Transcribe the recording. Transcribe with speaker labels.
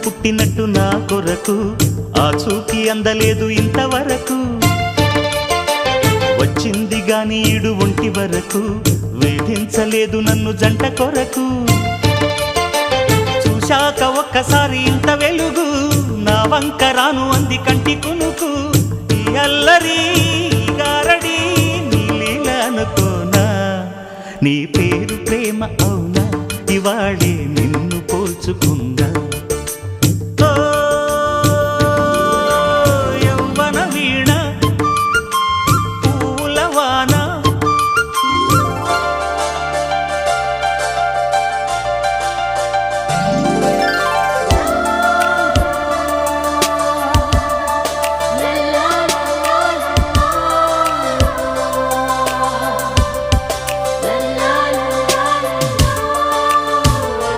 Speaker 1: పుట్టినట్టు నా కొరకు ఆ చూకి అందలేదు ఇంతవరకు వచ్చింది గాని ఈడు ఒంటి వరకు వేధించలేదు నన్ను జంట కొరకు చూశాక ఒక్కసారి ఇంత వెలుగు నా వంక రాను అంది కంటి కునుకు ఈ అల్లరి గారడి నీ లీల అనుకోనా నీ పేరు ప్రేమ అవునా ఇవాళే నిన్ను పోల్చుకుందా